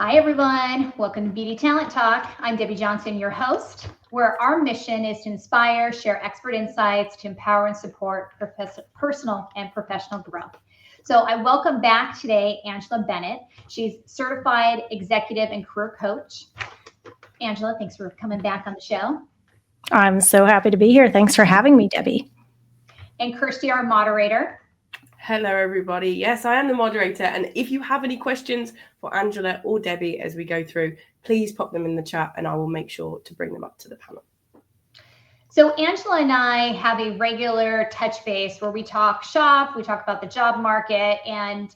Hi, everyone. Welcome to Beauty Talent Talk. I'm Debbie Johnson, your host, where our mission is to inspire, share expert insights, to empower and support personal and professional growth. So I welcome back today Angela Bennett. She's certified executive and career coach. Angela, thanks for coming back on the show. I'm so happy to be here. Thanks for having me, Debbie. And Kirsty, our moderator. Hello, everybody. Yes, I am the moderator. And if you have any questions for Angela or Debbie as we go through, please pop them in the chat and I will make sure to bring them up to the panel. So Angela and I have a regular touch base where we talk shop, we talk about the job market, and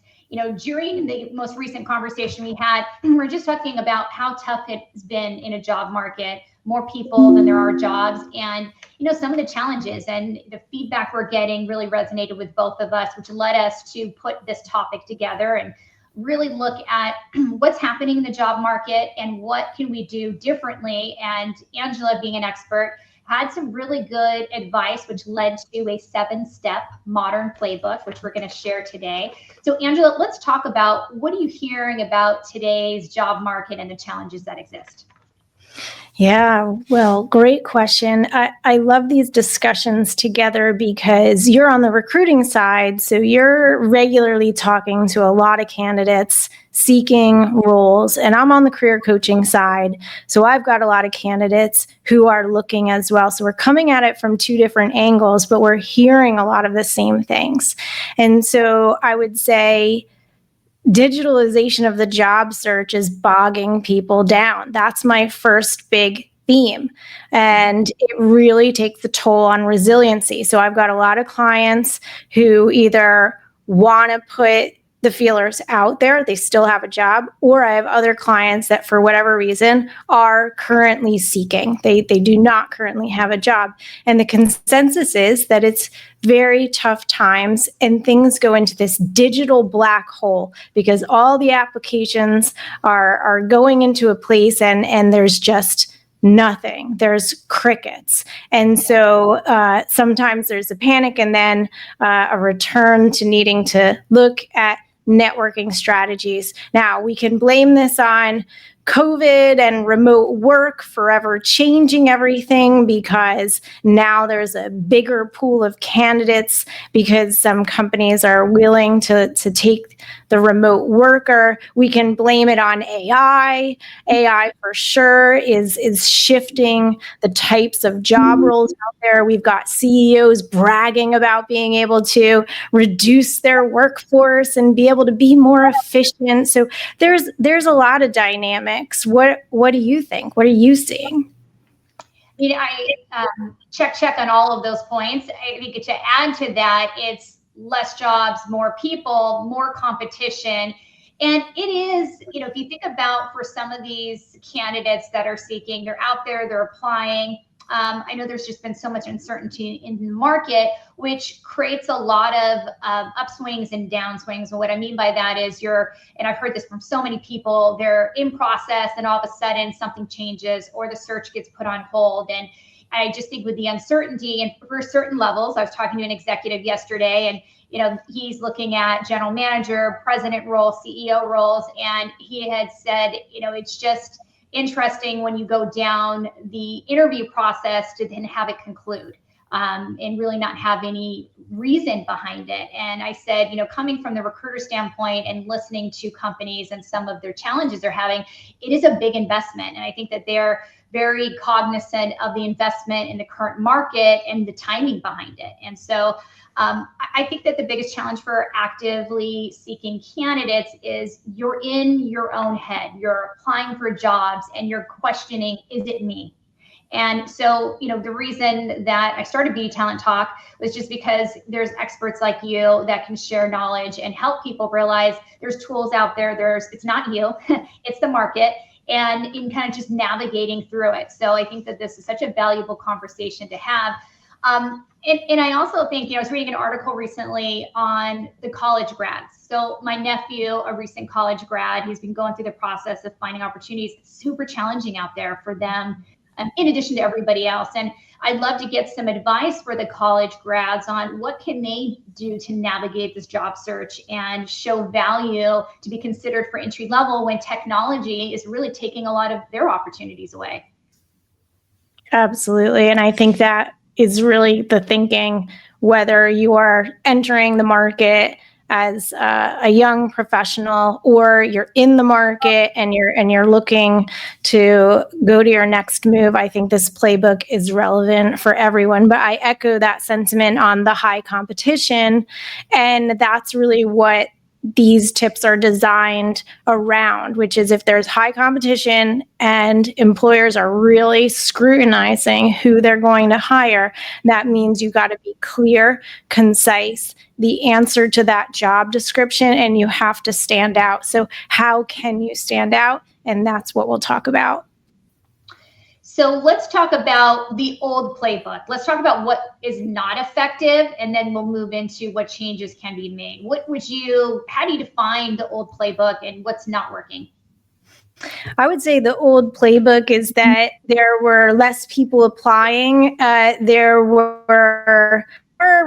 during the most recent conversation we had, we're just talking about how tough it's been in a job market, more people than there are jobs, and some of the challenges and the feedback we're getting really resonated with both of us, which led us to put this topic together and really look at what's happening in the job market and what can we do differently. And Angela, being an expert, had some really good advice, which led to a 7-step modern playbook, which we're going to share today. So Angela, let's talk about, what are you hearing about today's job market and the challenges that exist? Yeah, well, great question. I love these discussions together because you're on the recruiting side, so you're regularly talking to a lot of candidates seeking roles, and I'm on the career coaching side, so I've got a lot of candidates who are looking as well. So we're coming at it from two different angles, but we're hearing a lot of the same things. And so I would say digitalization of the job search is bogging people down. That's my first big theme. And it really takes a toll on resiliency. So I've got a lot of clients who either want to put the feelers out there, they still have a job, or I have other clients that for whatever reason are currently seeking. They do not currently have a job. And the consensus is that it's very tough times and things go into this digital black hole because all the applications are going into a place and there's just nothing. There's crickets. And so sometimes there's a panic and then a return to needing to look at networking strategies. Now, we can blame this on COVID and remote work forever changing everything because now there's a bigger pool of candidates because some companies are willing to take the remote worker. We can blame it on AI. AI for sure is shifting the types of job roles out there. We've got CEOs bragging about being able to reduce their workforce and be able to be more efficient. So there's a lot of dynamics. What do you think? What are you seeing? I check on all of those points. I think to add to that, it's less jobs, more people, more competition. And it is, if you think about for some of these candidates that are seeking, they're out there, they're applying. I know there's just been so much uncertainty in the market, which creates a lot of upswings and downswings. And what I mean by that is and I've heard this from so many people, they're in process and all of a sudden something changes or the search gets put on hold. And I just think with the uncertainty and for certain levels, I was talking to an executive yesterday and he's looking at general manager, president roles, CEO roles, and he had said, it's just interesting when you go down the interview process to then have it conclude and really not have any reason behind it. And I said, coming from the recruiter standpoint and listening to companies and some of their challenges they're having, it is a big investment. And I think that they're very cognizant of the investment in the current market and the timing behind it. And so I think that the biggest challenge for actively seeking candidates is you're in your own head. You're applying for jobs and you're questioning, is it me? And so, the reason that I started Beauty Talent Talk was just because there's experts like you that can share knowledge and help people realize there's tools out there. It's not you, it's the market, and in kind of just navigating through it. So I think that this is such a valuable conversation to have. And I also think, I was reading an article recently on the college grads. So my nephew, a recent college grad, he's been going through the process of finding opportunities. It's super challenging out there for them in addition to everybody else. And I'd love to get some advice for the college grads on what can they do to navigate this job search and show value to be considered for entry level when technology is really taking a lot of their opportunities away. Absolutely. And I think that is really the thinking, whether you are entering the market as a young professional or you're in the market and you're looking to go to your next move. I think this playbook is relevant for everyone, but I echo that sentiment on the high competition. And that's really what these tips are designed around, which is if there's high competition and employers are really scrutinizing who they're going to hire, that means you got to be clear, concise, the answer to that job description, and you have to stand out. So how can you stand out? And that's what we'll talk about. So let's talk about the old playbook. Let's talk about what is not effective, and then we'll move into what changes can be made. How do you define the old playbook and what's not working? I would say the old playbook is that there were less people applying. There were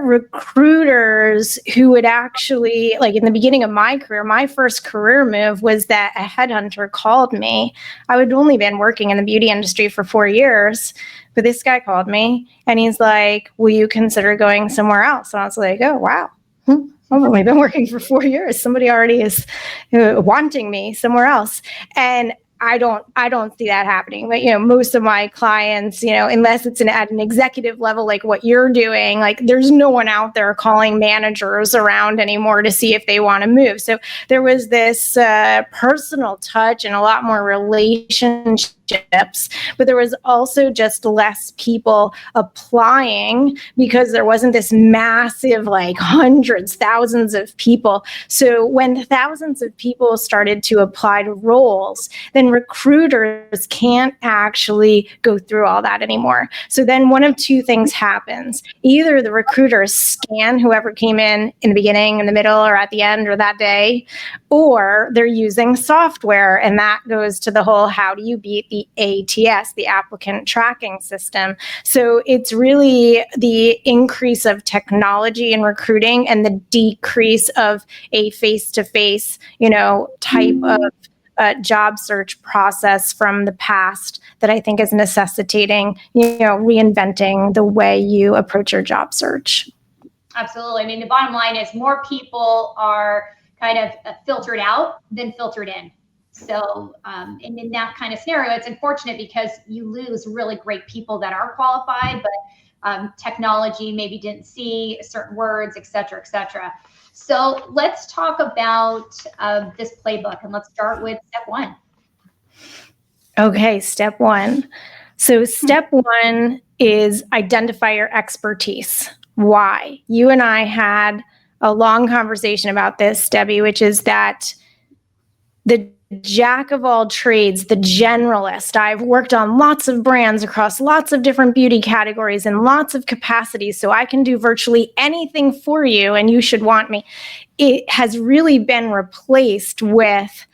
recruiters who would actually, like in the beginning of my career, my first career move was that a headhunter called me. I had only been working in the beauty industry for 4 years, but this guy called me and he's like, will you consider going somewhere else? And I was like, oh, wow. I've only been working for 4 years. Somebody already is wanting me somewhere else. And I don't see that happening. But, most of my clients, unless it's at an executive level, like what you're doing, like there's no one out there calling managers around anymore to see if they want to move. So there was this personal touch and a lot more relationships, but there was also just less people applying because there wasn't this massive, like hundreds, thousands of people. So when thousands of people started to apply to roles, then recruiters can't actually go through all that anymore. So then one of two things happens. Either the recruiters scan whoever came in the beginning, in the middle, or at the end, or that day, or they're using software. And that goes to the whole, how do you beat the ATS, the applicant tracking system? So it's really the increase of technology in recruiting and the decrease of a face-to-face, type of job search process from the past that I think is necessitating, reinventing the way you approach your job search. Absolutely. I mean, the bottom line is more people are kind of filtered out than filtered in. So, and in that kind of scenario, it's unfortunate because you lose really great people that are qualified, but technology maybe didn't see certain words, et cetera, et cetera. So let's talk about this playbook, and let's start with step one. Okay, step one. So step one is identify your expertise. Why? You and I had a long conversation about this, Debbie, which is that the jack of all trades, the generalist. I've worked on lots of brands across lots of different beauty categories and lots of capacities, so I can do virtually anything for you and you should want me. It has really been replaced with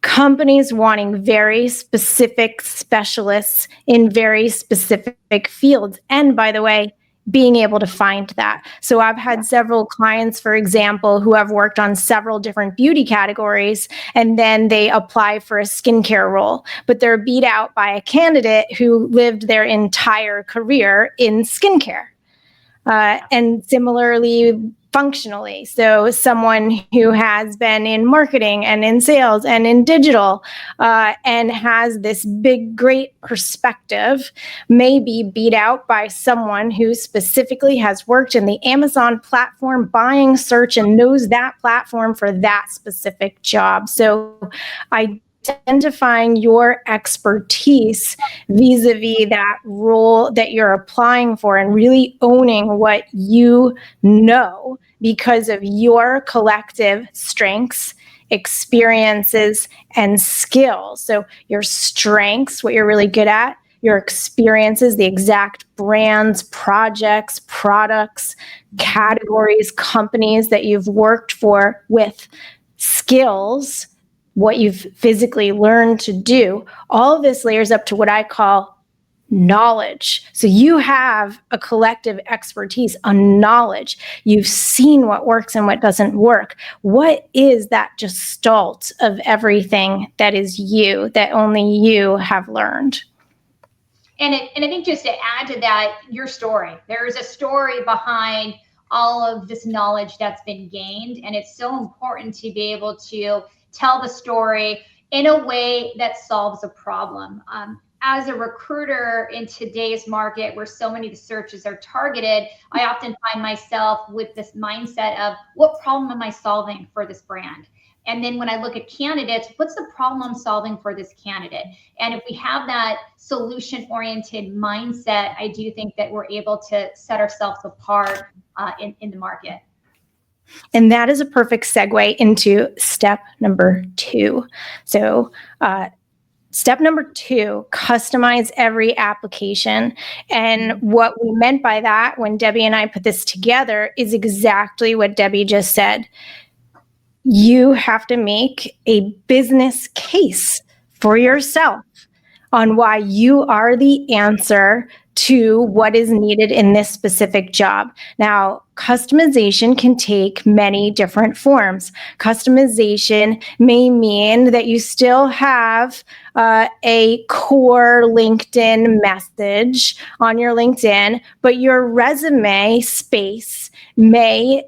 companies wanting very specific specialists in very specific fields. And by the way, being able to find that. So I've had several clients, for example, who have worked on several different beauty categories, and then they apply for a skincare role, but they're beat out by a candidate who lived their entire career in skincare. And similarly, functionally. So someone who has been in marketing and in sales and in digital and has this big, great perspective may be beat out by someone who specifically has worked in the Amazon platform buying search and knows that platform for that specific job. So identifying your expertise vis-a-vis that role that you're applying for and really owning what you know because of your collective strengths, experiences, and skills. So your strengths, what you're really good at, your experiences, the exact brands, projects, products, categories, companies that you've worked for with skills, what you've physically learned to do. All of this layers up to what I call knowledge. So you have a collective expertise on knowledge. You've seen what works and what doesn't work. What is that gestalt of everything that is you, that only you have learned? And I think just to add to that, your story. There is a story behind all of this knowledge that's been gained. And it's so important to be able to tell the story in a way that solves a problem. As a recruiter in today's market, where so many of the searches are targeted, I often find myself with this mindset of, what problem am I solving for this brand? And then when I look at candidates, what's the problem I'm solving for this candidate? And if we have that solution-oriented mindset, I do think that we're able to set ourselves apart in the market. And that is a perfect segue into step number 2. So, step number 2, customize every application. And what we meant by that when Debbie and I put this together is exactly what Debbie just said. You have to make a business case for yourself on why you are the answer to what is needed in this specific job. Now, customization can take many different forms. Customization may mean that you still have a core LinkedIn message on your LinkedIn, but your resume space may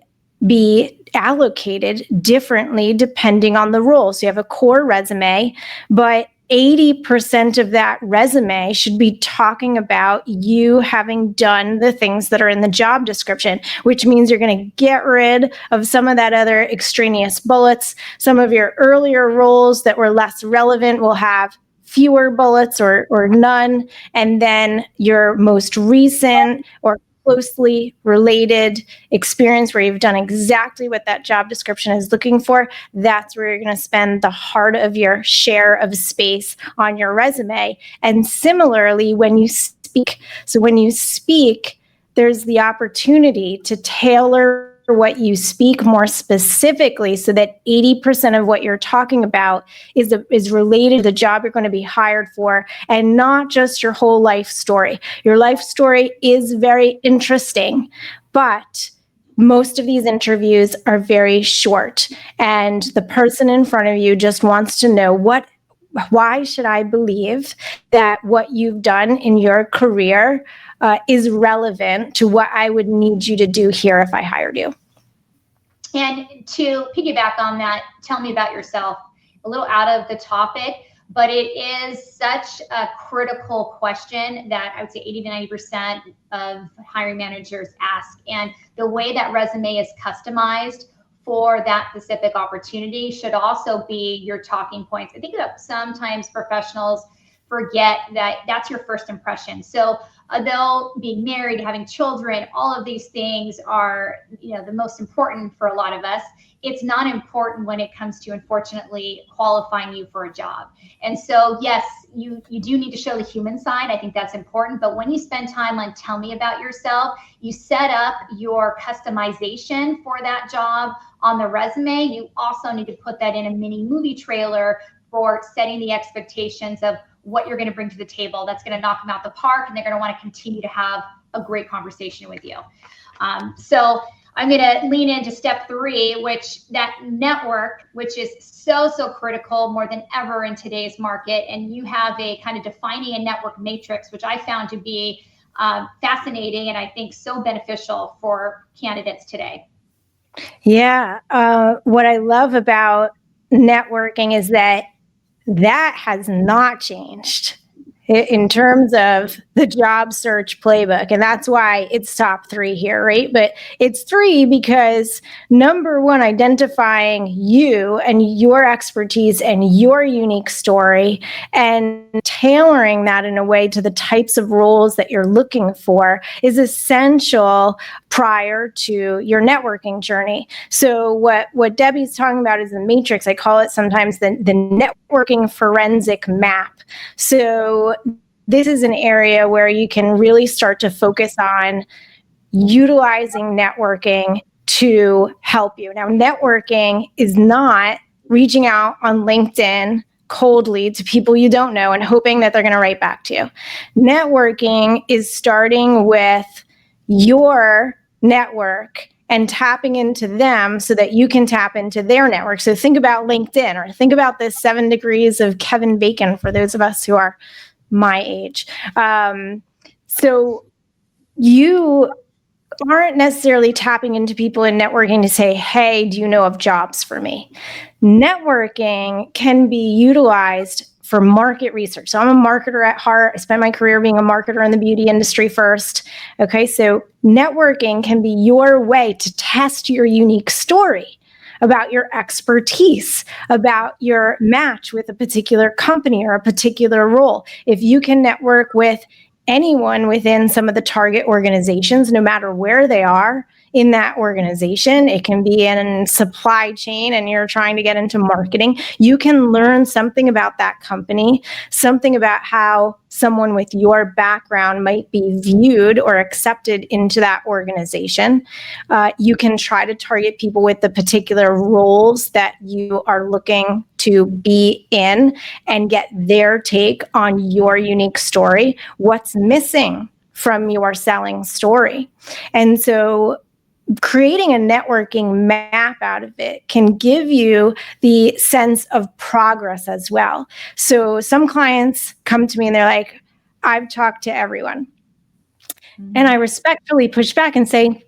be allocated differently depending on the role. So you have a core resume, but 80% of that resume should be talking about you having done the things that are in the job description, which means you're going to get rid of some of that other extraneous bullets. Some of your earlier roles that were less relevant will have fewer bullets or none. And then your most recent or closely related experience where you've done exactly what that job description is looking for, that's where you're going to spend the heart of your share of space on your resume. And similarly, when you speak, there's the opportunity to tailor what you speak more specifically so that 80% of what you're talking about is related to the job you're going to be hired for, and not just your whole life story. Your life story is very interesting, but most of these interviews are very short, and the person in front of you just wants to know why should I believe that what you've done in your career is relevant to what I would need you to do here if I hired you. And to piggyback on that, tell me about yourself. A little out of the topic, but it is such a critical question that I would say 80 to 90% of hiring managers ask. And the way that resume is customized for that specific opportunity should also be your talking points. I think that sometimes professionals forget that that's your first impression. So though being married, having children, all of these things are, the most important for a lot of us, it's not important when it comes to, unfortunately, qualifying you for a job. And so, yes, you do need to show the human side. I think that's important. But when you spend time on tell me about yourself, you set up your customization for that job on the resume. You also need to put that in a mini movie trailer for setting the expectations of what you're going to bring to the table that's going to knock them out the park, and they're going to want to continue to have a great conversation with you. So I'm going to lean into step 3, which that network, which is so critical more than ever in today's market. And you have a kind of defining a network matrix, which I found to be fascinating and I think so beneficial for candidates today. Yeah. What I love about networking is that has not changed in terms of the job search playbook. And that's why it's top 3 here, right? But it's 3 because number 1, identifying you and your expertise and your unique story and tailoring that in a way to the types of roles that you're looking for is essential prior to your networking journey. So what Debbie's talking about is the matrix. I call it sometimes the networking forensic map. So this is an area where you can really start to focus on utilizing networking to help you. Now, networking is not reaching out on LinkedIn coldly to people you don't know and hoping that they're going to write back to you. Networking is starting with your network and tapping into them so that you can tap into their network. So think about LinkedIn, or think about the 7 degrees of Kevin Bacon for those of us who are my age. So you aren't necessarily tapping into people in networking to say, hey, do you know of jobs for me? Networking can be utilized for market research. So I'm a marketer at heart. I spent my career being a marketer in the beauty industry first. Okay, so networking can be your way to test your unique story about your expertise, about your match with a particular company or a particular role. If you can network with anyone within some of the target organizations, no matter where they are in that organization, it can be in supply chain and you're trying to get into marketing, you can learn something about that company, something about how someone with your background might be viewed or accepted into that organization. You can try to target people with the particular roles that you are looking to be in and get their take on your unique story. What's missing from your selling story? And so creating a networking map out of it can give you the sense of progress as well. So some clients come to me and they're like, I've talked to everyone. And I respectfully push back and say,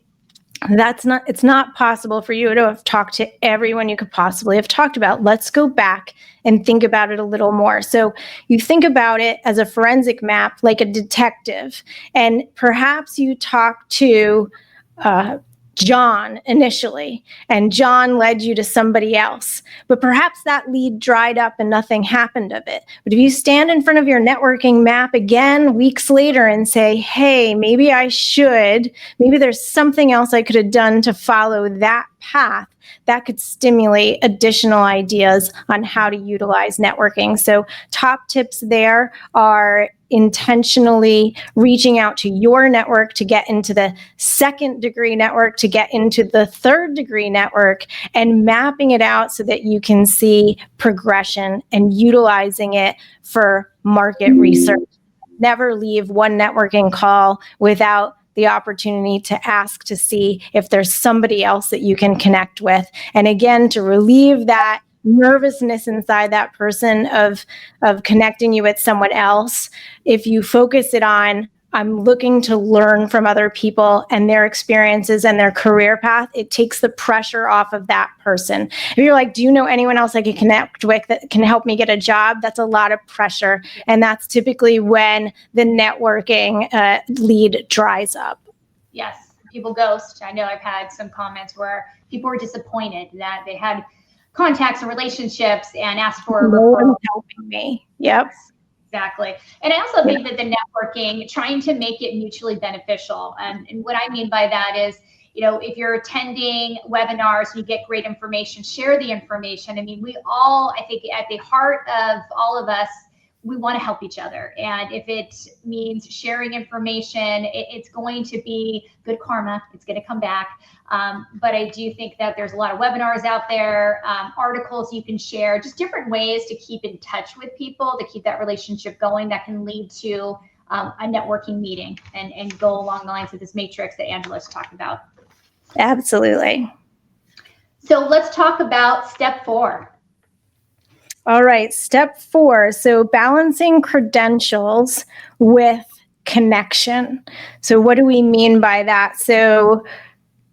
it's not possible for you to have talked to everyone you could possibly have talked about. Let's go back and think about it a little more. So you think about it as a forensic map, like a detective, and perhaps you talk to John initially, and John led you to somebody else, but perhaps that lead dried up and nothing happened of it. But if you stand in front of your networking map again weeks later and say, hey, maybe there's something else I could have done to follow that path, that could stimulate additional ideas on how to utilize networking. So top tips there are intentionally reaching out to your network to get into the 2nd degree network, to get into the 3rd degree network, and mapping it out so that you can see progression and utilizing it for market research. Never leave one networking call without the opportunity to ask to see if there's somebody else that you can connect with. And again, to relieve that nervousness inside that person of connecting you with someone else, if you focus it on, I'm looking to learn from other people and their experiences and their career path, it takes the pressure off of that person. If you're like, do you know anyone else I can connect with that can help me get a job? That's a lot of pressure. And that's typically when the networking lead dries up. Yes, people ghost. I know I've had some comments where people were disappointed that they had contacts and relationships and asked for a referral. No one's helping me. Yep. Exactly. And I also think that the networking, trying to make it mutually beneficial. And what I mean by that is, if you're attending webinars and you get great information, share the information. I mean, we all, I think at the heart of all of us, we want to help each other. And if it means sharing information, it's going to be good karma. It's going to come back. But I do think that there's a lot of webinars out there, articles you can share, just different ways to keep in touch with people, to keep that relationship going that can lead to a networking meeting and go along the lines of this matrix that Angela's talked about. Absolutely. So let's talk about step 4. All right, step 4. So balancing credentials with connection. So what do we mean by that? So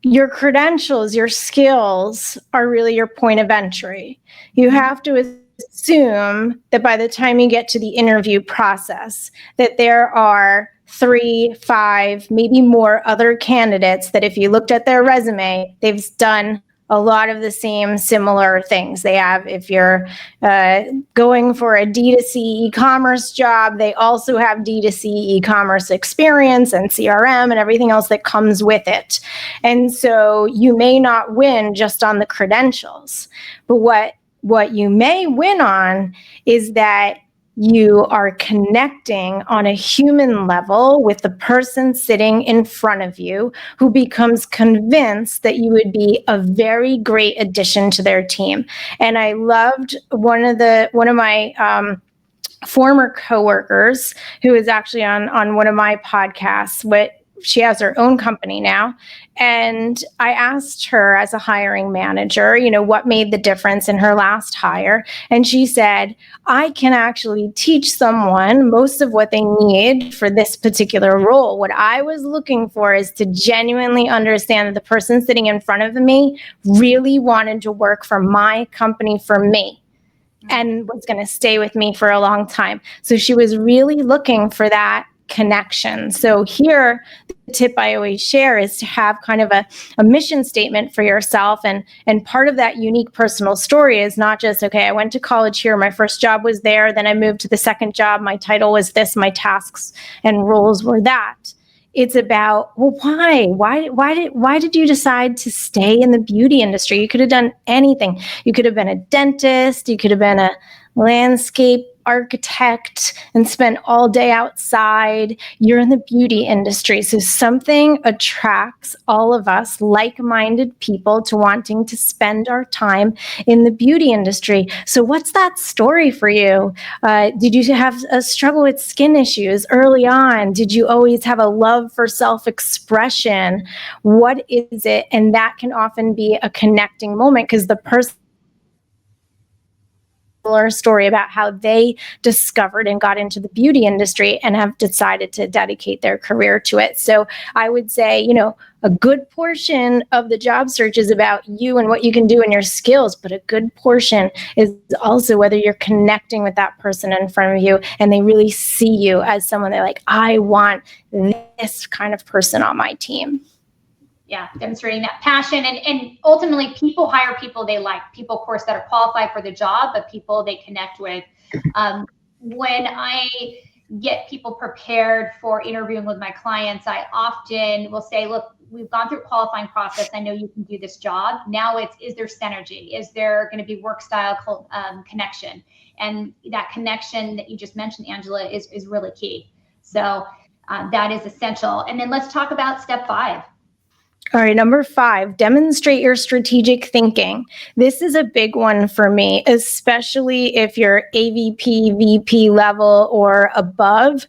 your credentials, your skills are really your point of entry. You have to assume that by the time you get to the interview process, that there are 3, 5, maybe more other candidates that if you looked at their resume, they've done a lot of the same similar things. They have, if you're going for a D2C e-commerce job, they also have D2C e-commerce experience and CRM and everything else that comes with it. And so you may not win just on the credentials, but what you may win on is that you are connecting on a human level with the person sitting in front of you who becomes convinced that you would be a very great addition to their team. And I loved one of my former coworkers who is actually on one of my podcasts. She has her own company now. And I asked her as a hiring manager, what made the difference in her last hire. And she said, I can actually teach someone most of what they need for this particular role. What I was looking for is to genuinely understand that the person sitting in front of me really wanted to work for my company for me and was going to stay with me for a long time. So she was really looking for that connection. So here, the tip I always share is to have kind of a mission statement for yourself. And part of that unique personal story is not just, okay, I went to college here, my first job was there, then I moved to the second job, my title was this, my tasks and roles were that. It's about, well, why? Why did you decide to stay in the beauty industry? You could have done anything. You could have been a dentist. You could have been a landscape architect and spent all day outside. You're in the beauty industry. So something attracts all of us like-minded people to wanting to spend our time in the beauty industry. So what's that story for you? Did you have a struggle with skin issues early on? Did you always have a love for self-expression? What is it? And that can often be a connecting moment because the person story about how they discovered and got into the beauty industry and have decided to dedicate their career to it. So I would say, a good portion of the job search is about you and what you can do and your skills, but a good portion is also whether you're connecting with that person in front of you and they really see you as someone they're like, I want this kind of person on my team. Yeah, demonstrating that passion. And ultimately, people hire people they like, people, of course, that are qualified for the job, but people they connect with. When I get people prepared for interviewing with my clients, I often will say, look, we've gone through a qualifying process. I know you can do this job. Now is there synergy? Is there going to be work style connection? And that connection that you just mentioned, Angela, is really key. So that is essential. And then let's talk about step 5. All right, number 5, demonstrate your strategic thinking. This is a big one for me, especially if you're AVP, VP level or above.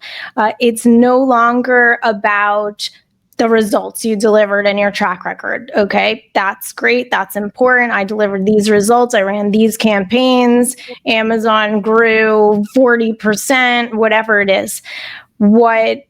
It's no longer about the results you delivered in your track record. Okay, that's great. That's important. I delivered these results. I ran these campaigns. Amazon grew 40%, whatever it is. What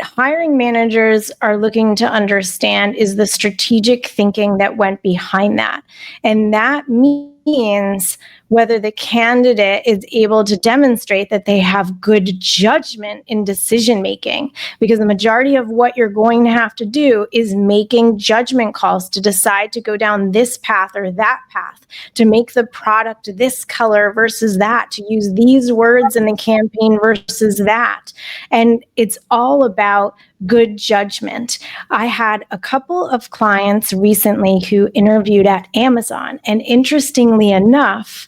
hiring managers are looking to understand is the strategic thinking that went behind that. And that means whether the candidate is able to demonstrate that they have good judgment in decision making, because the majority of what you're going to have to do is making judgment calls to decide to go down this path or that path, to make the product this color versus that, to use these words in the campaign versus that. And it's all about good judgment. I had a couple of clients recently who interviewed at Amazon, and interestingly enough,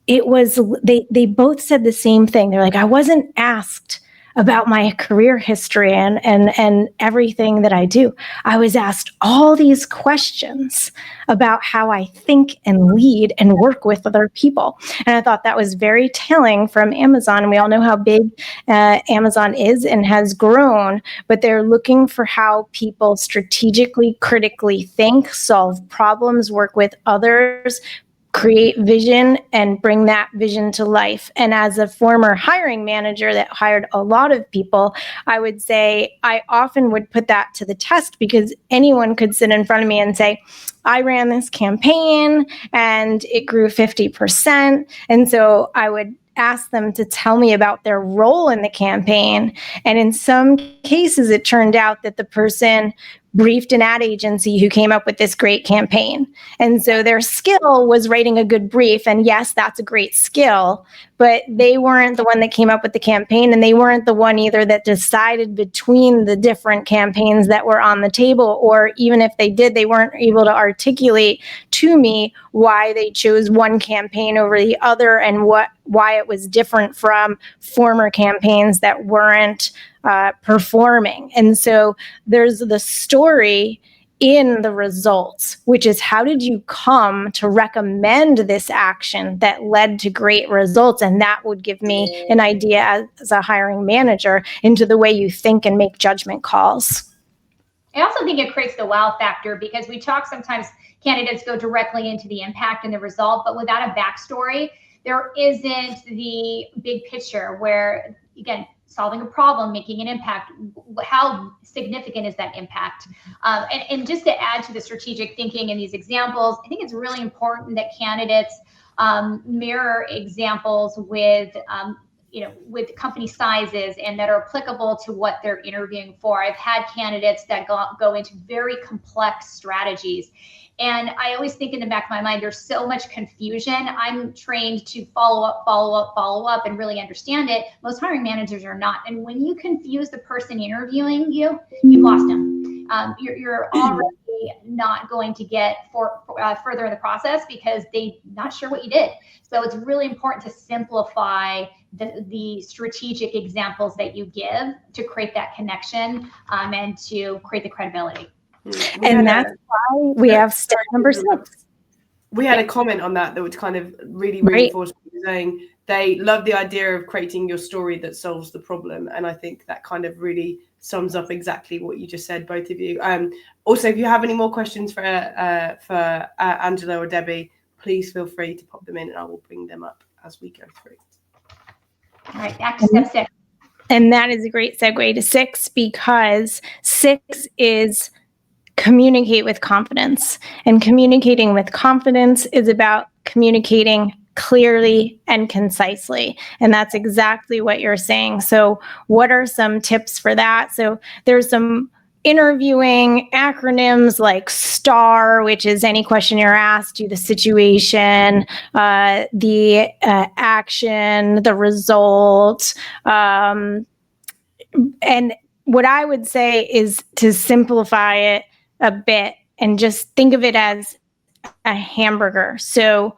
it was they both said the same thing. They're like, I wasn't asked about my career history and everything that I do. I was asked all these questions about how I think and lead and work with other people. And I thought that was very telling from Amazon. And we all know how big Amazon is and has grown, but they're looking for how people strategically, critically think, solve problems, work with others, create vision and bring that vision to life. And as a former hiring manager that hired a lot of people, I would say I often would put that to the test, because anyone could sit in front of me and say, I ran this campaign and it grew 50%. And so I would ask them to tell me about their role in the campaign. And in some cases, it turned out that the person briefed an ad agency who came up with this great campaign. And so their skill was writing a good brief. And yes, that's a great skill, but they weren't the one that came up with the campaign. And they weren't the one either that decided between the different campaigns that were on the table. Or even if they did, they weren't able to articulate to me why they chose one campaign over the other and why it was different from former campaigns that weren't performing. And so there's the story in the results, which is how did you come to recommend this action that led to great results? And that would give me an idea as a hiring manager into the way you think and make judgment calls. I also think it creates the wow factor, because we talk sometimes candidates go directly into the impact and the result, but without a backstory, there isn't the big picture where, again, solving a problem, making an impact, how significant is that impact? And just to add to the strategic thinking in these examples, I think it's really important that candidates mirror examples with with company sizes and that are applicable to what they're interviewing for. I've had candidates that go into very complex strategies. And I always think in the back of my mind, there's so much confusion. I'm trained to follow up and really understand it. Most hiring managers are not. And when you confuse the person interviewing you, you've lost them. You're already not going to get further in the process because they're not sure what you did. So it's really important to simplify the strategic examples that you give to create that connection and to create the credibility. And that's why we have step number 6. We had a comment on that would kind of really reinforce what you're saying. They love the idea of creating your story that solves the problem. And I think that kind of really sums up exactly what you just said, both of you. Also, if you have any more questions for Angela or Debbie, please feel free to pop them in and I will bring them up as we go through. All right, back to step 6. And that is a great segue to 6, because 6 is communicate with confidence. And communicating with confidence is about communicating clearly and concisely. And that's exactly what you're saying. So what are some tips for that? So there's some interviewing acronyms like STAR, which is any question you're asked, do the situation, the action, the result. And what I would say is to simplify it a bit and just think of it as a hamburger. So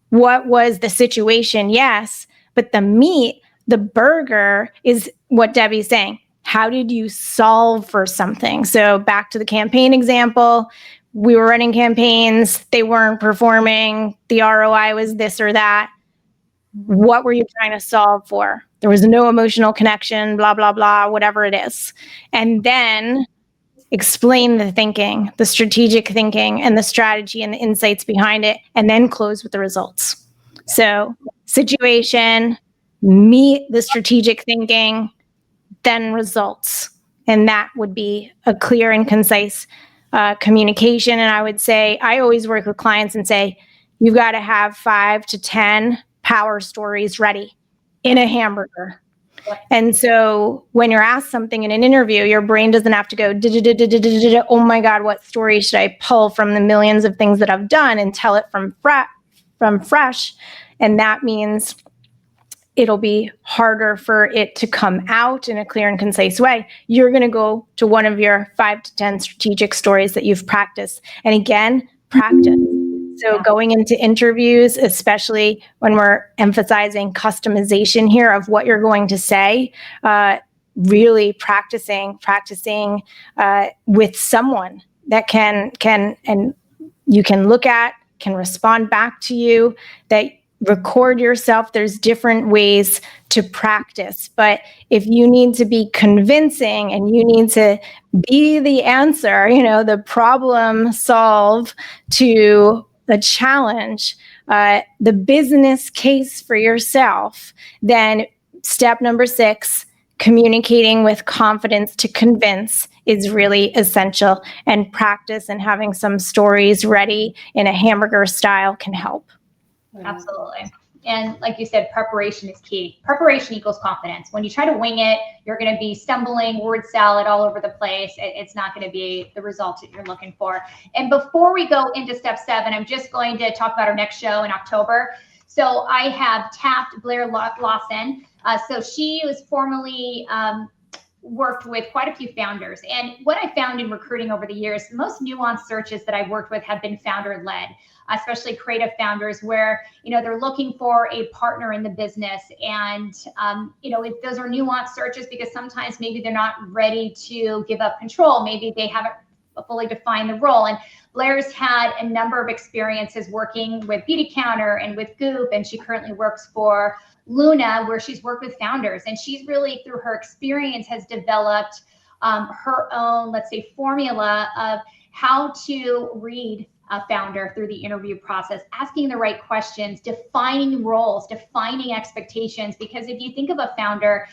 what was the situation? Yes, but the meat, the burger, is what Debbie's saying. How did you solve for something? So back to the campaign example, we were running campaigns, they weren't performing, the ROI was this or that. What were you trying to solve for? There was no emotional connection, blah, blah, blah, whatever it is. And then explain the thinking, the strategic thinking and the strategy and the insights behind it, and then close with the results. So situation, meet the strategic thinking, then results. And that would be a clear and concise communication. And I would say, I always work with clients and say, you've got to have 5 to 10 power stories ready in a hamburger. And so when you're asked something in an interview, your brain doesn't have to go, oh my God, what story should I pull from the millions of things that I've done and tell it from fresh. And that means it'll be harder for it to come out in a clear and concise way. You're going to go to one of your 5 to 10 strategic stories that you've practiced. And again, practice. So going into interviews, especially when we're emphasizing customization here of what you're going to say, really practicing with someone that can and you can look at, can respond back to you, that record yourself. There's different ways to practice. But if you need to be convincing and you need to be the answer, the problem solve to the challenge, the business case for yourself, then step number 6, communicating with confidence to convince, is really essential. And practice and having some stories ready in a hamburger style can help. Absolutely. And like you said, preparation is key. Preparation equals confidence. When you try to wing it, you're going to be stumbling, word salad all over the place. It's not going to be the results that you're looking for. And before we go into step 7, I'm just going to talk about our next show in October. So I have tapped Blair Lawson. So she was formerly worked with quite a few founders. And what I found in recruiting over the years, the most nuanced searches that I've worked with have been founder-led, especially creative founders where, they're looking for a partner in the business. And, those are nuanced searches because sometimes maybe they're not ready to give up control. Maybe they haven't fully defined the role. And Blair's had a number of experiences working with Beauty Counter and with Goop, and she currently works for Luna, where she's worked with founders. And she's really, through her experience, has developed her own, let's say, formula of how to read a founder through the interview process, asking the right questions, defining roles, defining expectations. Because if you think of a founder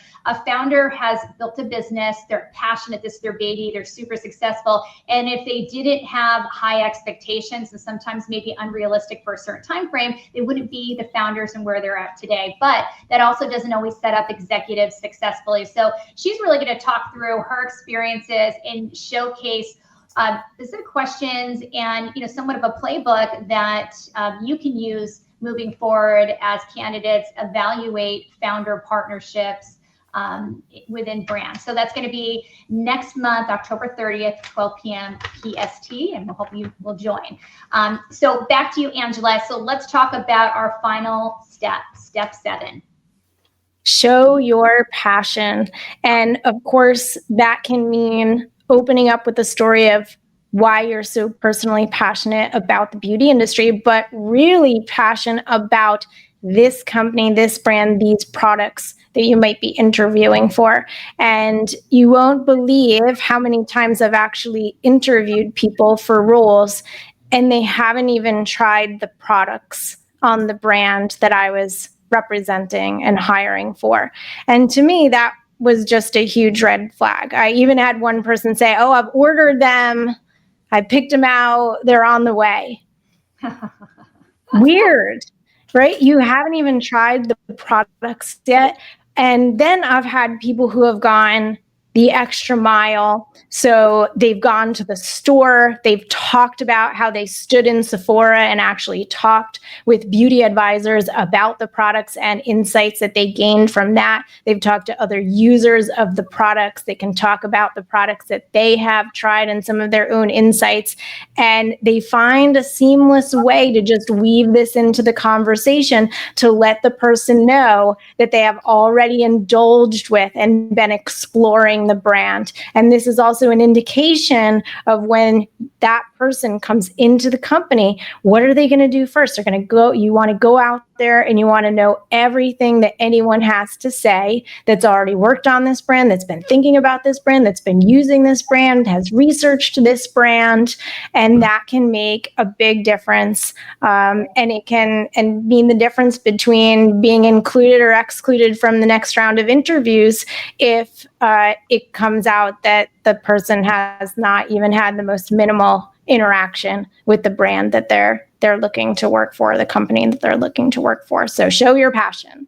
has built a business, they're passionate, this is their baby, they're super successful. And if they didn't have high expectations, and sometimes maybe unrealistic for a certain time frame, they wouldn't be the founders and where they're at today. But that also doesn't always set up executives successfully. So she's really going to talk through her experiences and showcase specific questions and somewhat of a playbook that you can use moving forward as candidates evaluate founder partnerships within brands. So that's going to be next month, October 30th, 12 p.m. PST, and we'll hope you will join. So back to you, Angela. So let's talk about our final step, step 7. Show your passion. And of course, that can mean opening up with the story of why you're so personally passionate about the beauty industry, but really passionate about this company, this brand, these products that you might be interviewing for. And you won't believe how many times I've actually interviewed people for roles and they haven't even tried the products on the brand that I was representing and hiring for. And to me, that was just a huge red flag. I even had one person say, "Oh, I've ordered them. I picked them out. They're on the way." Weird, right? You haven't even tried the products yet. And then I've had people who have gone the extra mile. So they've gone to the store, they've talked about how they stood in Sephora and actually talked with beauty advisors about the products and insights that they gained from that. They've talked to other users of the products. They can talk about the products that they have tried and some of their own insights. And they find a seamless way to just weave this into the conversation to let the person know that they have already indulged with and been exploring the brand. And this is also an indication of when that person comes into the company, what are they going to do first? They're going to go, you want to go out there and you want to know everything that anyone has to say that's already worked on this brand, that's been thinking about this brand, that's been using this brand, has researched this brand. And that can make a big difference. And it can mean the difference between being included or excluded from the next round of interviews if it comes out that the person has not even had the most minimal interaction with the brand that they're looking to work for, the company that they're looking to work for. So show your passion.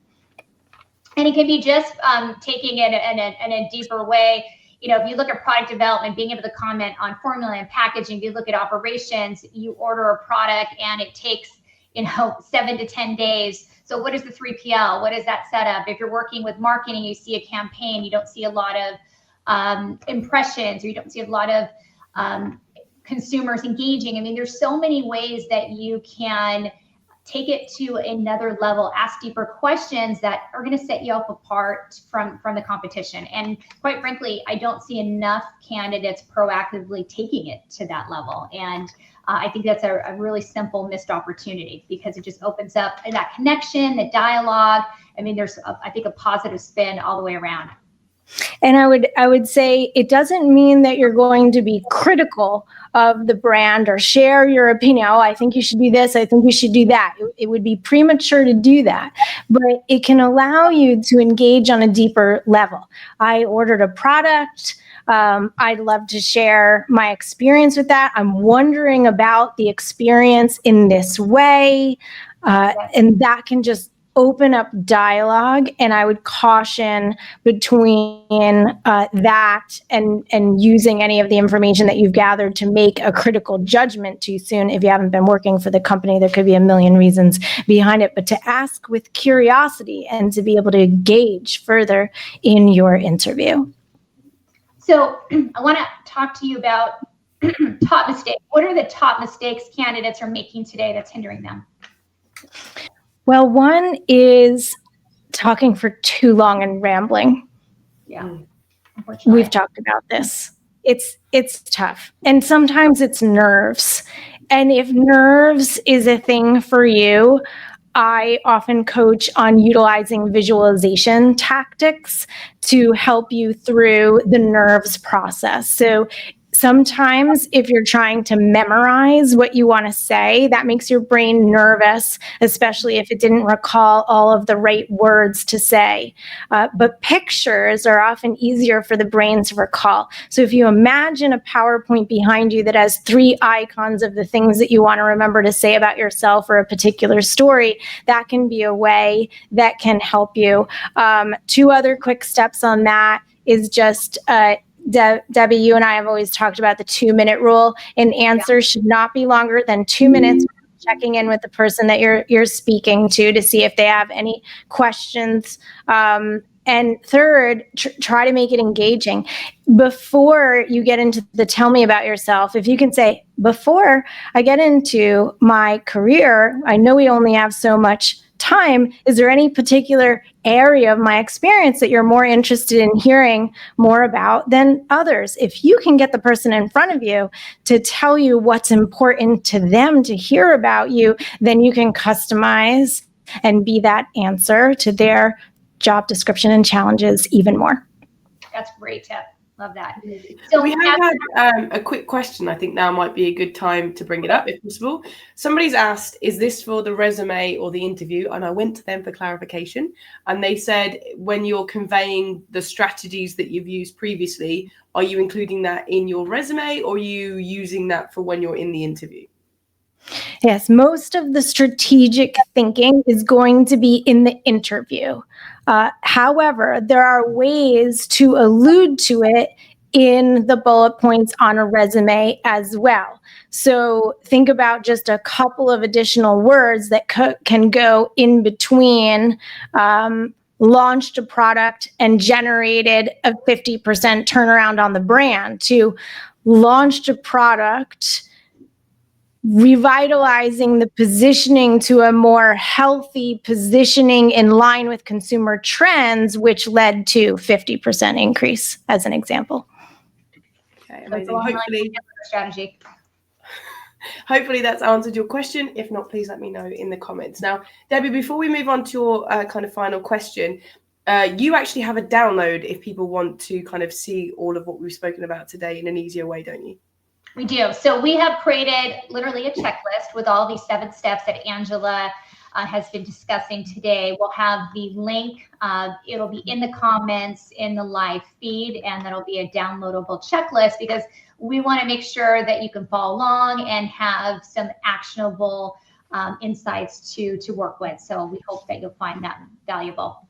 And it can be just taking it in a deeper way. If you look at product development, being able to comment on formula and packaging, if you look at operations, you order a product and it takes 7 to 10 days. So what is the 3PL? What is that setup? If you're working with marketing, you see a campaign, you don't see a lot of impressions, or you don't see a lot of consumers engaging. I mean, there's so many ways that you can take it to another level, ask deeper questions that are going to set you up apart from the competition. And quite frankly, I don't see enough candidates proactively taking it to that level. And I think that's a really simple missed opportunity, because it just opens up that connection, the dialogue. I mean, there's, I think, a positive spin all the way around. And I would say it doesn't mean that you're going to be critical of the brand or share your opinion. Oh, I think you should do this. I think you should do that. It would be premature to do that, but it can allow you to engage on a deeper level. I ordered a product. I'd love to share my experience with that. I'm wondering about the experience in this way. And that can just open up dialogue, and I would caution between that and using any of the information that you've gathered to make a critical judgment too soon. If you haven't been working for the company, there could be a million reasons behind it, but to ask with curiosity and to be able to engage further in your interview. So I want to talk to you about top mistakes. What are the top mistakes candidates are making today that's hindering them? Well, one is talking for too long and rambling. Yeah. We've talked about this. It's tough. And sometimes it's nerves. And if nerves is a thing for you, I often coach on utilizing visualization tactics to help you through the nerves process. So sometimes if you're trying to memorize what you want to say, that makes your brain nervous, especially if it didn't recall all of the right words to say. But pictures are often easier for the brain to recall. So if you imagine a PowerPoint behind you that has 3 icons of the things that you want to remember to say about yourself or a particular story, that can be a way that can help you. 2 other quick steps on that is just Debbie, you and I have always talked about the 2-minute rule. An answer should not be longer than 2 minutes. Checking in with the person that you're speaking to see if they have any questions. And third, try to make it engaging. Before you get into the tell me about yourself, if you can say, before I get into my career, I know we only have so much time. Is there any particular area of my experience that you're more interested in hearing more about than others? If you can get the person in front of you to tell you what's important to them to hear about you, then you can customize and be that answer to their job description and challenges even more. That's a great tip. Love that. So we have had a quick question. I think now might be a good time to bring it up if possible. Somebody's asked, is this for the resume or the interview? And I went to them for clarification. And they said, when you're conveying the strategies that you've used previously, are you including that in your resume or are you using that for when you're in the interview? Yes, most of the strategic thinking is going to be in the interview. However, there are ways to allude to it in the bullet points on a resume as well. So think about just a couple of additional words that can go in between launched a product and generated a 50% turnaround on the brand to launched a product, revitalizing the positioning to a more healthy positioning in line with consumer trends, which led to 50% increase as an example. Okay, amazing. Hopefully that's answered your question. If not, please let me know in the comments. Now, Debbie, before we move on to your kind of final question, you actually have a download if people want to kind of see all of what we've spoken about today in an easier way, don't you? We do. So we have created literally a checklist with all these 7 steps that Angela has been discussing today. We'll have the link. It'll be in the comments in the live feed, and that'll be a downloadable checklist because we want to make sure that you can follow along and have some actionable insights to work with. So we hope that you'll find that valuable.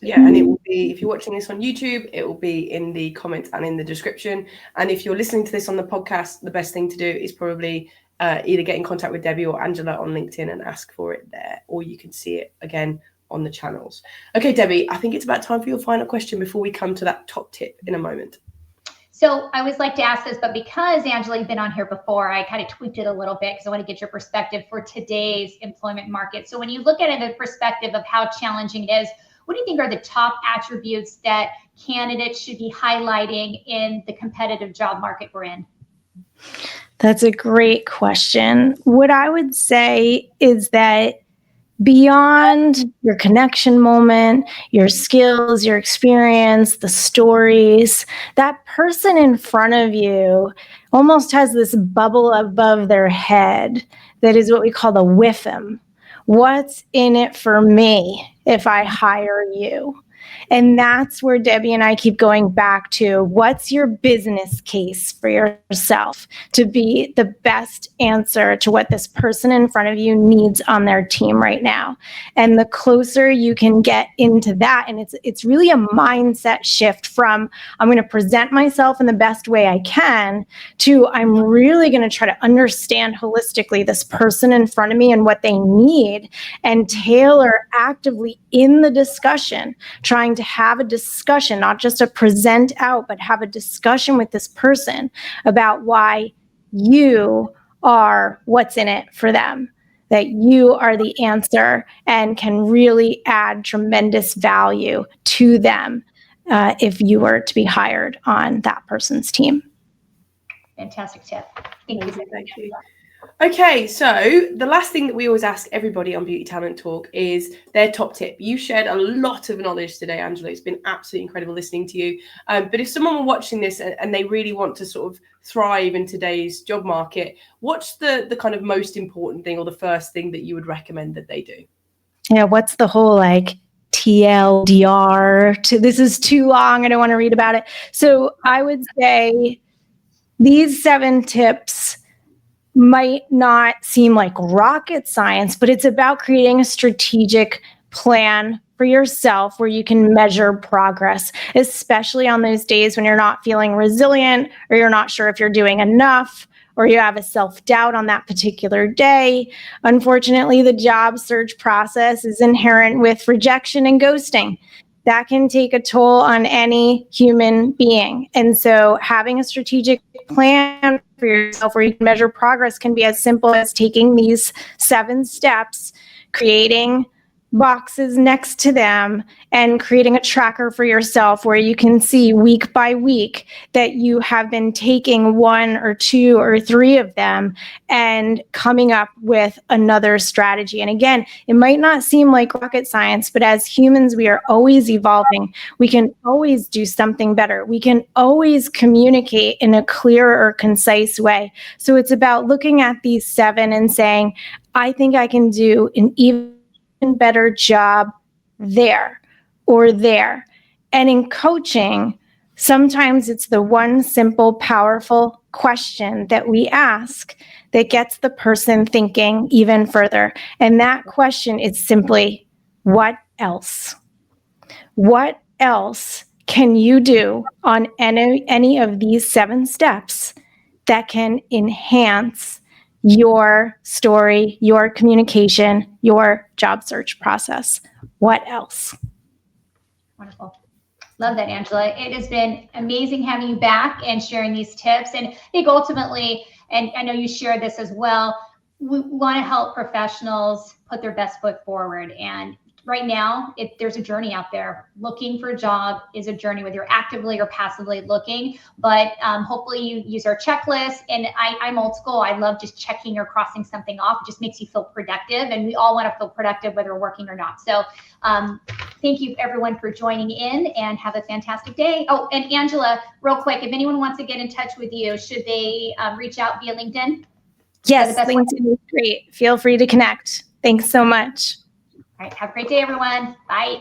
Yeah, and it will be, if you're watching this on YouTube, it will be in the comments and in the description. And if you're listening to this on the podcast, the best thing to do is probably either get in contact with Debbie or Angela on LinkedIn and ask for it there, or you can see it again on the channels. Okay, Debbie, I think it's about time for your final question before we come to that top tip in a moment. So I always like to ask this, but because Angela, you've been on here before, I kind of tweaked it a little bit because I want to get your perspective for today's employment market. So when you look at it in the perspective of how challenging it is, what do you think are the top attributes that candidates should be highlighting in the competitive job market we're in? That's a great question. What I would say is that beyond your connection moment, your skills, your experience, the stories, that person in front of you almost has this bubble above their head that is what we call the WIFM. What's in it for me if I hire you? And that's where Debbie and I keep going back to, what's your business case for yourself to be the best answer to what this person in front of you needs on their team right now? And the closer you can get into that, and it's really a mindset shift from, I'm going to present myself in the best way I can, to I'm really going to try to understand holistically this person in front of me and what they need, and tailor actively in the discussion, trying to have a discussion, not just a present out, but have a discussion with this person about why you are what's in it for them, that you are the answer and can really add tremendous value to them if you were to be hired on that person's team. Fantastic tip. Thank you. Okay, so the last thing that we always ask everybody on Beauty Talent Talk is their top tip. You shared a lot of knowledge today, Angela. It's been absolutely incredible listening to you. But if someone were watching this and they really want to sort of thrive in today's job market, what's the kind of most important thing or the first thing that you would recommend that they do? Yeah, what's the whole like TLDR? This is too long. I don't want to read about it. So I would say these 7 tips might not seem like rocket science, but it's about creating a strategic plan for yourself where you can measure progress, especially on those days when you're not feeling resilient, or you're not sure if you're doing enough, or you have a self-doubt on that particular day. Unfortunately, the job search process is inherent with rejection and ghosting. That can take a toll on any human being. And so having a strategic plan for yourself where you can measure progress can be as simple as taking these 7 steps, creating boxes next to them, and creating a tracker for yourself where you can see week by week that you have been taking 1 or 2 or 3 of them and coming up with another strategy. And again, it might not seem like rocket science, but as humans, we are always evolving. We can always do something better. We can always communicate in a clear or concise way. So it's about looking at these 7 and saying, I think I can do an even better job there or there. And in coaching, sometimes it's the one simple, powerful question that we ask that gets the person thinking even further. And that question is simply, what else? What else can you do on any of these 7 steps that can enhance your story, your communication, your job search process? What else? Wonderful. Love that, Angela. It has been amazing having you back and sharing these tips. And I think ultimately, and I know you shared this as well, we want to help professionals put their best foot forward. And right now, there's a journey out there. Looking for a job is a journey, whether you're actively or passively looking. But hopefully you use our checklist. And I'm old school. I love just checking or crossing something off. It just makes you feel productive. And we all want to feel productive whether we're working or not. So thank you everyone for joining in, and have a fantastic day. Oh, and Angela, real quick, if anyone wants to get in touch with you, should they reach out via LinkedIn? Yes, LinkedIn is great. Feel free to connect. Thanks so much. All right. Have a great day, everyone. Bye.